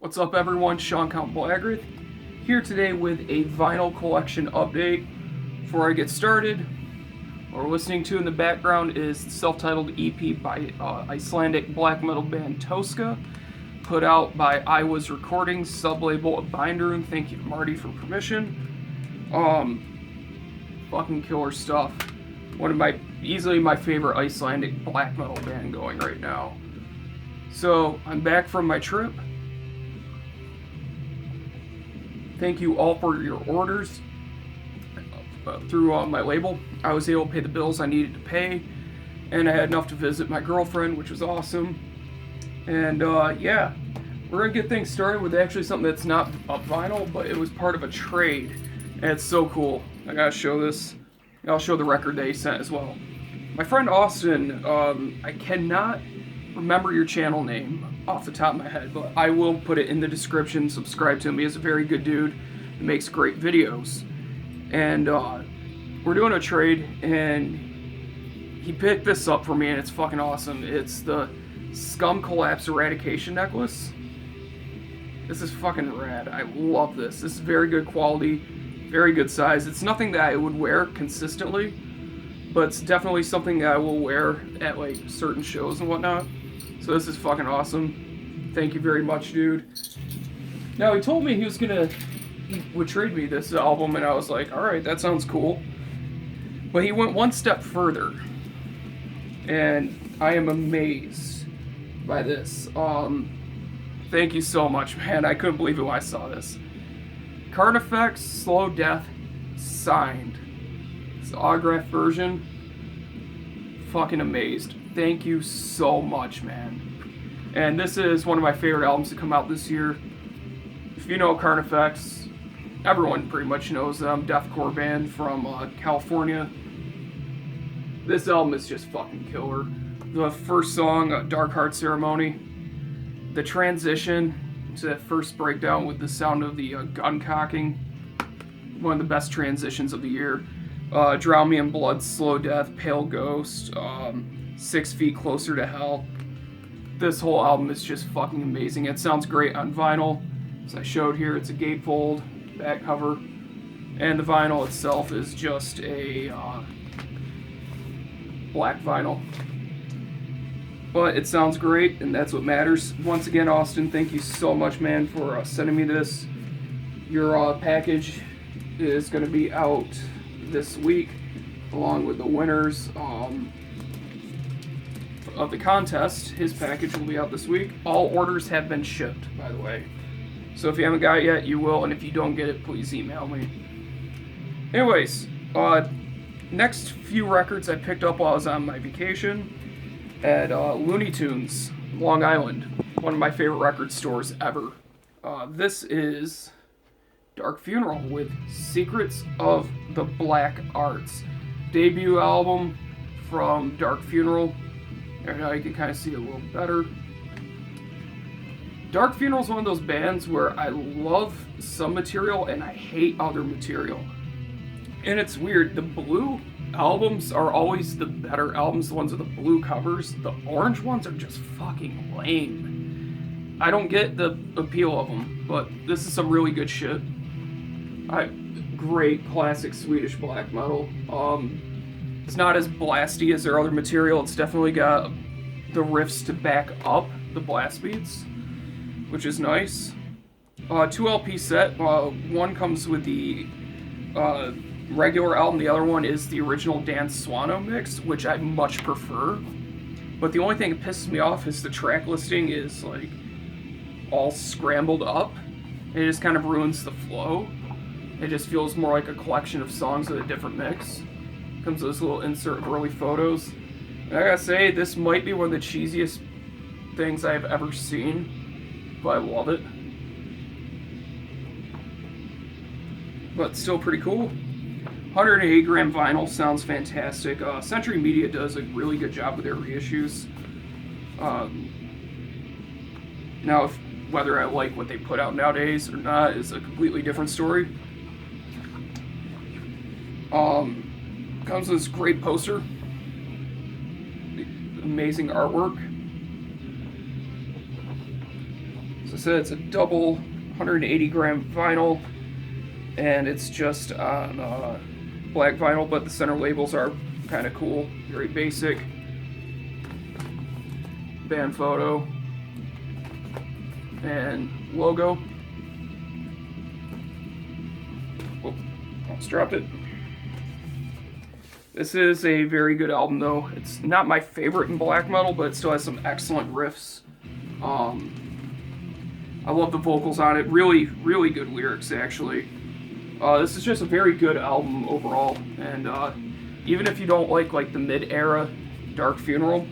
What's up everyone, Sean Count Blagrith here today with a vinyl collection update. Before I get started, what we're listening to in the background is the self-titled EP by Icelandic black metal band Toska, put out by I Was Recordings, sub-label of Binder Room. Thank you to Marty for permission. Fucking killer stuff. Easily my favorite Icelandic black metal band going right now. So, I'm back from my trip. Thank you all for your orders through my label. I was able to pay the bills I needed to pay, and I had enough to visit my girlfriend, which was awesome. And yeah, we're gonna get things started with actually something that's not a vinyl, but it was part of a trade, and it's so cool. I gotta show this. I'll show the record that he sent as well. My friend Austin, I cannot remember your channel name off the top of my head, but I will put it in the description. Subscribe to him. He is a very good dude. He makes great videos. And we're doing a trade, and he picked this up for me, and it's fucking awesome. It's the Scum Collapse Eradication necklace. This is fucking rad. I love this. This is very good quality, very good size. It's nothing that I would wear consistently, but it's definitely something that I will wear at like certain shows and whatnot. So this is fucking awesome. Thank you very much, dude. Now, he told me he would trade me this album, and I was like, alright, that sounds cool. But he went one step further, and I am amazed by this. Thank you so much, man. I couldn't believe it when I saw this. Carnifex Slow Death signed. It's the autograph version. Fucking amazed. Thank you so much, man. And this is one of my favorite albums to come out this year. If you know Carnifex, everyone pretty much knows them. Deathcore band from California. This album is just fucking killer. The first song, Dark Heart Ceremony. The transition to that first breakdown with the sound of the gun cocking. One of the best transitions of the year. Drown Me in Blood, Slow Death, Pale Ghost, 6 Feet Closer to Hell. This whole album is just fucking amazing. It sounds great on vinyl. As I showed here, it's a gatefold back cover. And the vinyl itself is just a black vinyl. But it sounds great, and that's what matters. Once again, Austin, thank you so much, man, for sending me this. Your package is going to be out this week, along with the winners of the contest. His package will be out this week. All orders have been shipped, by the way. So if you haven't got it yet, you will, and if you don't get it, please email me. Anyways, next few records I picked up while I was on my vacation at Looney Tunes, Long Island, one of my favorite record stores ever. This is Dark Funeral with Secrets of the Black Arts. Debut album from Dark Funeral. There now you can kind of see it a little better. Dark Funeral is one of those bands where I love some material and I hate other material. And it's weird, the blue albums are always the better albums, the ones with the blue covers. The orange ones are just fucking lame. I don't get the appeal of them, but this is some really good shit. Great classic Swedish black metal. It's not as blasty as their other material. It's definitely got the riffs to back up the blast beats, which is nice. 2 LP set. One comes with the regular album. The other one is the original Dan Swano mix, which I much prefer. But the only thing that pisses me off is the track listing is like all scrambled up. It just kind of ruins the flow. It just feels more like a collection of songs with a different mix. Comes with this little insert of early photos. And I gotta say, this might be one of the cheesiest things I've ever seen, but I love it. But still pretty cool. 108 gram vinyl sounds fantastic. Century Media does a really good job with their reissues. Now, whether I like what they put out nowadays or not is a completely different story. Comes with this great poster. Amazing artwork. It's a said, it's a double 180 gram vinyl, and it's just on black vinyl, but the center labels are kind of cool, very basic. Band photo and logo. Oh, almost dropped it. This is a very good album, though. It's not my favorite in black metal, but it still has some excellent riffs. I love the vocals on it. Really, really good lyrics, actually. This is just a very good album overall. And even if you don't like the mid-era Dark Funeral,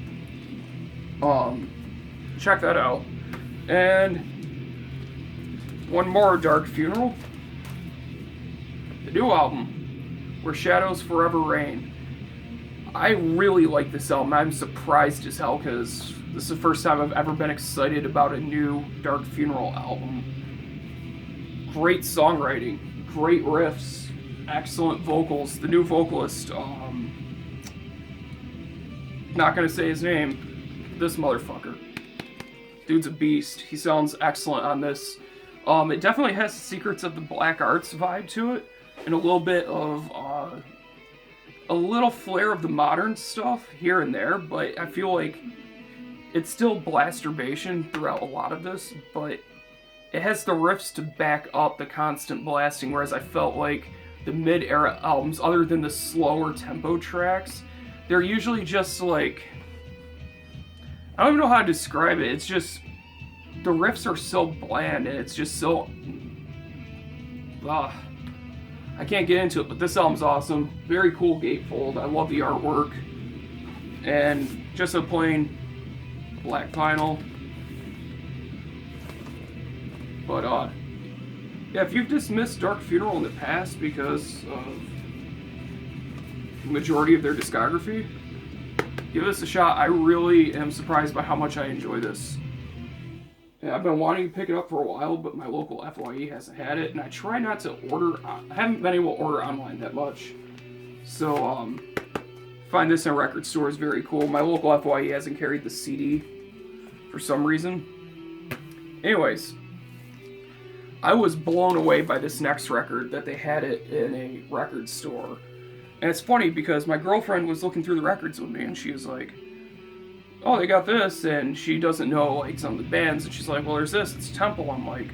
check that out. And one more Dark Funeral. The new album, Where Shadows Forever Reign. I really like this album. I'm surprised as hell because this is the first time I've ever been excited about a new Dark Funeral album. Great songwriting, great riffs, excellent vocals. The new vocalist, not gonna say his name, this motherfucker. Dude's a beast. He sounds excellent on this. It definitely has Secrets of the Black Arts vibe to it, and a little bit of a little flair of the modern stuff here and there, but I feel like it's still blasturbation throughout a lot of this, but it has the riffs to back up the constant blasting, whereas I felt like the mid-era albums, other than the slower tempo tracks, they're usually just like, I don't even know how to describe it. It's just, the riffs are so bland, and it's just so, I can't get into it, but this album's awesome. Very cool gatefold. I love the artwork. And just a plain black vinyl. But, yeah, if you've dismissed Dark Funeral in the past because of the majority of their discography, give this a shot. I really am surprised by how much I enjoy this. Yeah, I've been wanting to pick it up for a while, but my local FYE hasn't had it, and I try not to order. I haven't been able to order online that much, so find this in a record store is very cool. My local FYE hasn't carried the CD for some reason. Anyways, I was blown away by this next record that they had it in a record store, and it's funny because my girlfriend was looking through the records with me, and she was like, oh, they got this, and she doesn't know like some of the bands, and she's like, well, there's this, it's Temple. I'm like,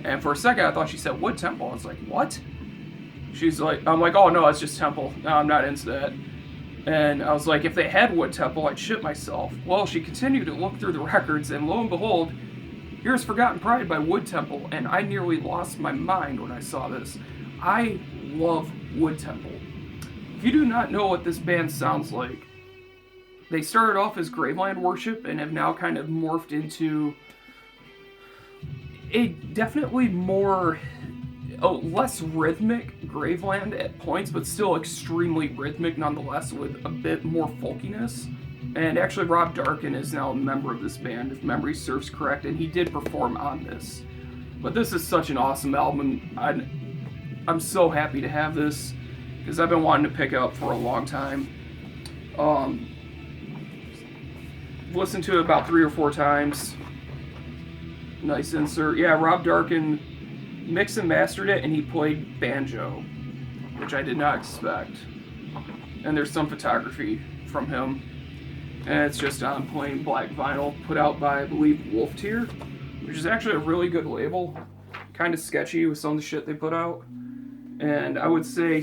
and for a second I thought she said Wood Temple. I was like, what? She's like, I'm like, oh no, it's just Temple. No, I'm not into that. And I was like, if they had Wood Temple, I'd shit myself. Well, she continued to look through the records, and lo and behold, here's Forgotten Pride by Wood Temple, and I nearly lost my mind when I saw this. I love Wood Temple. If you do not know what this band sounds like, they started off as Graveland worship and have now kind of morphed into a definitely less rhythmic Graveland at points, but still extremely rhythmic nonetheless, with a bit more folkiness. And actually Rob Darkin is now a member of this band, if memory serves correct, and he did perform on this. But this is such an awesome album. I'm so happy to have this, because I've been wanting to pick it up for a long time. Listened to it about 3 or 4 times. Nice insert. Yeah, Rob Darkin mixed and mastered it, and he played banjo, which I did not expect. And there's some photography from him. And it's just on plain black vinyl, put out by, I believe, Wolf Tier, which is actually a really good label. Kind of sketchy with some of the shit they put out. And I would say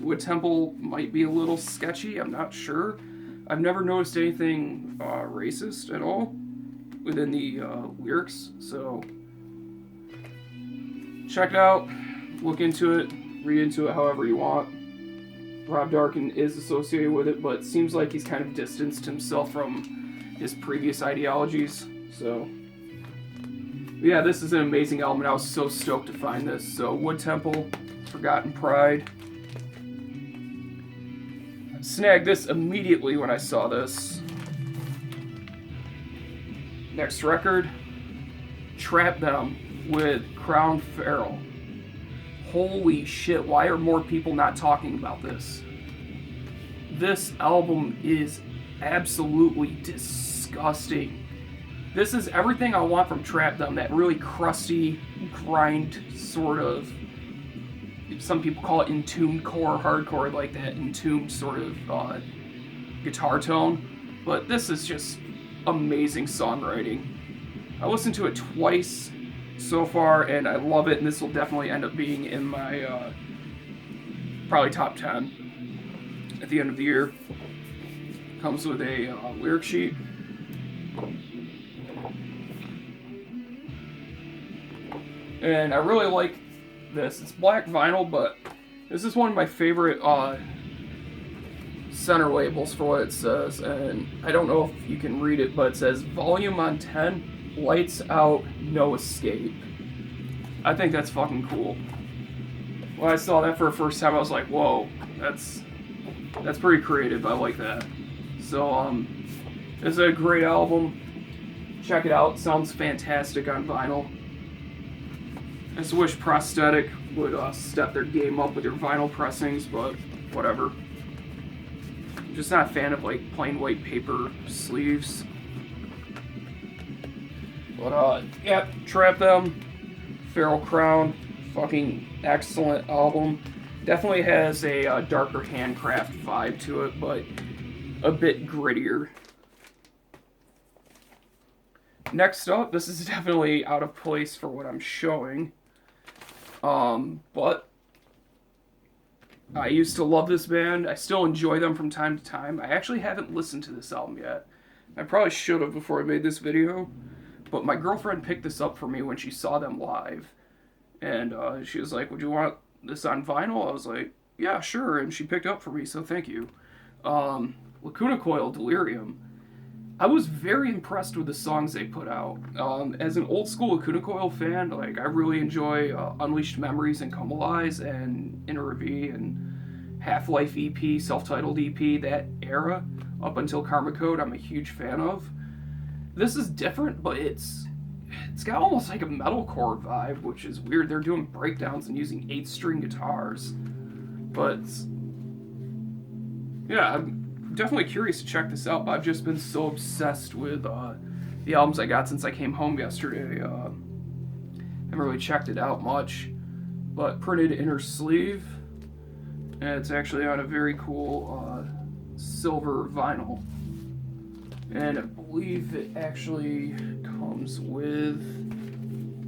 Wood Temple might be a little sketchy, I'm not sure. I've never noticed anything racist at all within the lyrics, so check it out, look into it, read into it however you want. Rob Darkin is associated with it, but it seems like he's kind of distanced himself from his previous ideologies, so yeah, this is an amazing album, and I was so stoked to find this. So Wood Temple, Forgotten Pride. Snagged this immediately when I saw this. Next record, Trap Them with Crown Feral. Holy shit, why are more people not talking about this? This album is absolutely disgusting. This is everything I want from trap them. That really crusty, grind sort of. Some people call it entombed core, hardcore, like that entombed sort of guitar tone. But this is just amazing songwriting. I listened to it twice so far, and I love it. And this will definitely end up being in my probably top 10 at the end of the year. Comes with a lyric sheet. And I really like this. It's black vinyl, but this is one of my favorite center labels for what it says. And I don't know if you can read it, but it says volume on 10, lights out, no escape. I think that's fucking cool. When I saw that for the first time, I was like, whoa, that's pretty creative. I like that. So it's a great album. Check it out. Sounds fantastic on vinyl. I just wish Prosthetic would step their game up with their vinyl pressings, but whatever. I'm just not a fan of like plain white paper sleeves. But yeah, Trap Them, Feral Crown, fucking excellent album. Definitely has a darker handcraft vibe to it, but a bit grittier. Next up, this is definitely out of place for what I'm showing. But I used to love this band. I still enjoy them from time to time. I actually haven't listened to this album yet. I probably should have before I made this video. But my girlfriend picked this up for me when she saw them live. And she was like, would you want this on vinyl? I was like, yeah, sure. And she picked it up for me, so thank you. Lacuna Coil, Delirium. I was very impressed with the songs they put out. As an old school Lacuna Coil fan, like I really enjoy Unleashed Memories and Come Alive and Inner V and Half-Life EP, self-titled EP, that era up until Karma Code, I'm a huge fan of. This is different, but it's got almost like a metalcore vibe, which is weird. They're doing breakdowns and using 8-string guitars. But yeah, I'm definitely curious to check this out. But I've just been so obsessed with the albums I got since I came home yesterday. Haven't really checked it out much, but printed inner sleeve, and it's actually on a very cool silver vinyl. And I believe it actually comes with,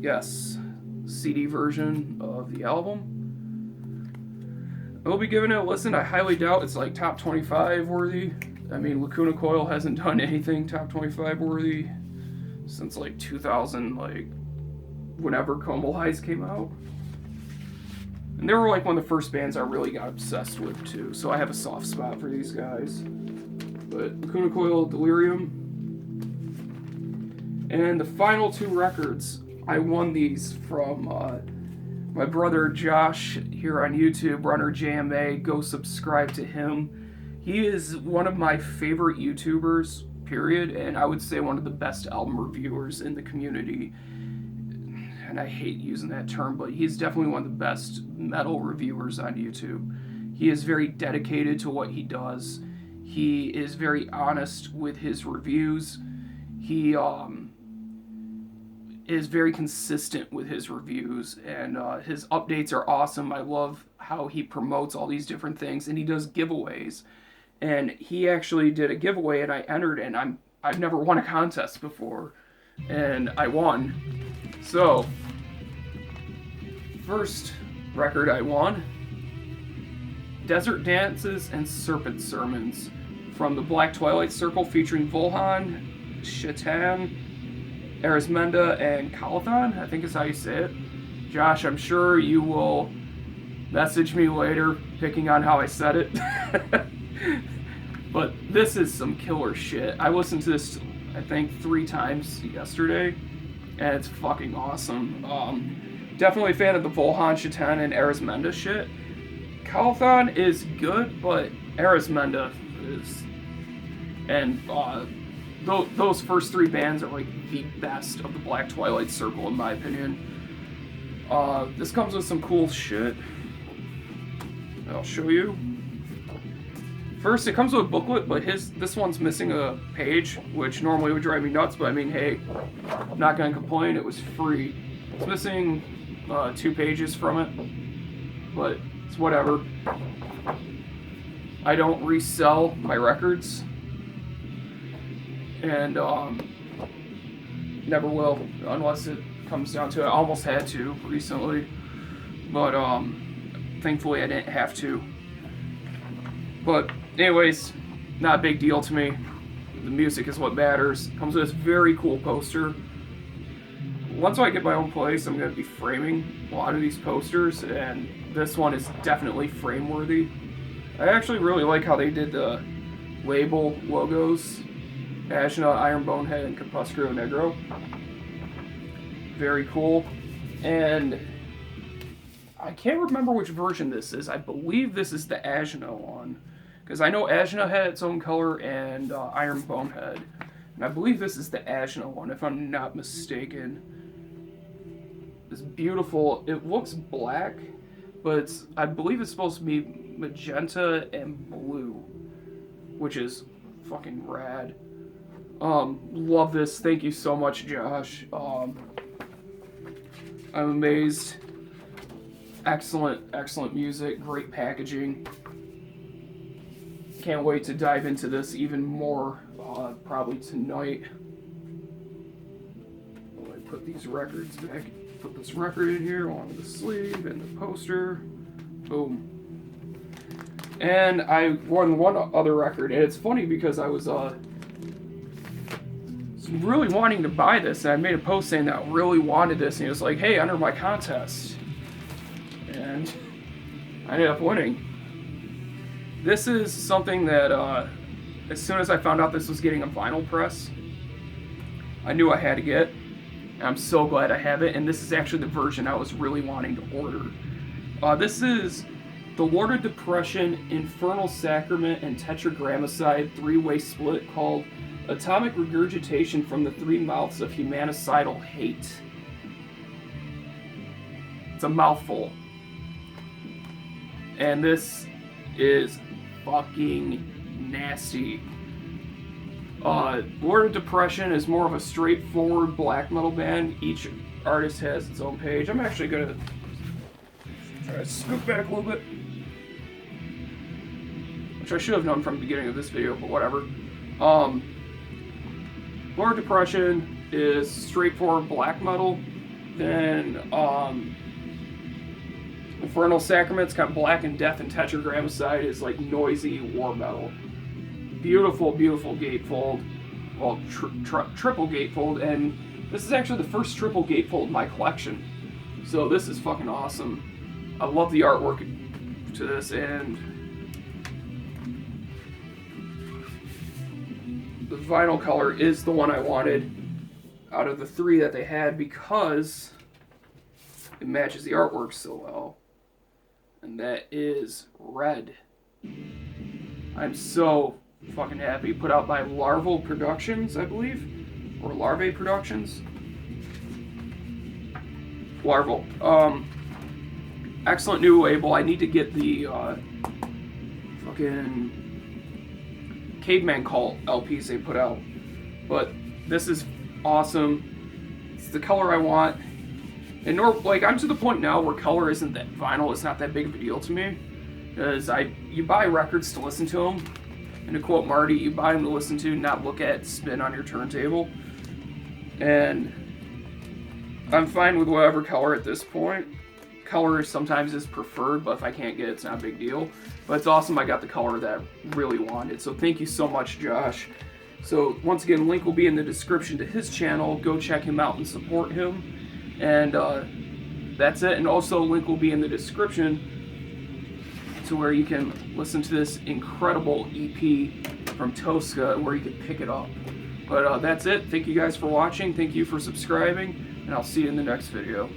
yes, CD version of the album. I will be giving it a listen. I highly doubt it's like top 25 worthy. I mean, Lacuna Coil hasn't done anything top 25 worthy since like 2000, like whenever Como Highs came out. And they were like one of the first bands I really got obsessed with too, so I have a soft spot for these guys. But Lacuna Coil, Delirium. And the final two records, I won these from my brother Josh here on YouTube, Runner JMA. Go subscribe to him. He is one of my favorite YouTubers, period, and I would say one of the best album reviewers in the community. And I hate using that term, but he's definitely one of the best metal reviewers on YouTube. He is very dedicated to what he does. He is very honest with his reviews. He is very consistent with his reviews, and his updates are awesome. I love how he promotes all these different things, and he does giveaways. And he actually did a giveaway, and I entered, and I've never won a contest before, and I won. So, first record I won, Desert Dances and Serpent Sermons, from the Black Twilight Circle, featuring Volhan, Shaitan, Arismenda, and Calathon, I think is how you say it. Josh, I'm sure you will message me later picking on how I said it. But this is some killer shit. I listened to this, I think, 3 times yesterday, and it's fucking awesome. Definitely a fan of the Volhan, Shaitan, and Arismenda shit. Calathon is good, but Arismenda is... And those first 3 bands are like the best of the Black Twilight Circle, in my opinion. This comes with some cool shit. I'll show you. First, it comes with a booklet, but this one's missing a page, which normally would drive me nuts, but I mean, hey, I'm not gonna complain, it was free. It's missing 2 pages from it, but it's whatever. I don't resell my records, and never will, unless it comes down to it. I almost had to recently, but thankfully I didn't have to. But anyways, not a big deal to me. The music is what matters. Comes with this very cool poster. Once I get my own place, I'm going to be framing a lot of these posters, and this one is definitely frame-worthy. I actually really like how they did the label logos. Ajna, Iron Bonehead, and Capuscro Negro. Very cool. And I can't remember which version this is. I believe this is the Ajna one. Because I know Ajna had its own color and Iron Bonehead. And I believe this is the Ajna one, if I'm not mistaken. It's beautiful. It looks black, but I believe it's supposed to be magenta and blue, which is fucking rad. Love this. Thank you so much, Josh. I'm amazed. Excellent music. Great packaging. Can't wait to dive into this even more, probably tonight. I put these records back. Put this record in here along with the sleeve and the poster. Boom. And I won one other record, and it's funny because I was really wanting to buy this, and I made a post saying that I really wanted this, and it was like, hey, enter my contest. And I ended up winning. This is something that, as soon as I found out this was getting a vinyl press, I knew I had to get. And I'm so glad I have it, and this is actually the version I was really wanting to order. This is the Lord of Depression, Infernal Sacrament, and Tetragrammaticide 3-way split called Atomic Regurgitation from the Three Mouths of Humanicidal Hate. It's a mouthful. And this is fucking nasty. Lord of Depression is more of a straightforward black metal band. Each artist has its own page. I'm actually gonna try to scoot back a little bit, which I should have known from the beginning of this video, but whatever. Lord of Depression is straightforward black metal. Then Infernal Sacrament's kind of black and death, and Tetragrammaticide is like noisy war metal. Beautiful gatefold. Well, triple gatefold, and this is actually the first triple gatefold in my collection. So this is fucking awesome. I love the artwork to this, and the vinyl color is the one I wanted out of the 3 that they had because it matches the artwork so well. And that is red. I'm so fucking happy. Put out by Larval Productions, I believe, or Larvae Productions. Larval. Excellent new label. I need to get the fucking Caveman Cult LPs they put out, but this is awesome. It's the color I want. And like, I'm to the point now where color isn't that vinyl. It's not that big of a deal to me, because you buy records to listen to them. And to quote Marty, you buy them to listen to, not look at spin on your turntable. And I'm fine with whatever color at this point. Color sometimes is preferred, but if I can't get it, it's not a big deal. But it's awesome I got the color that I really wanted. So thank you so much, Josh. So once again, link will be in the description to his channel. Go check him out and support him. And that's it. And also, link will be in the description to where you can listen to this incredible EP from Toska, where you can pick it up. But that's it. Thank you guys for watching. Thank you for subscribing, and I'll see you in the next video.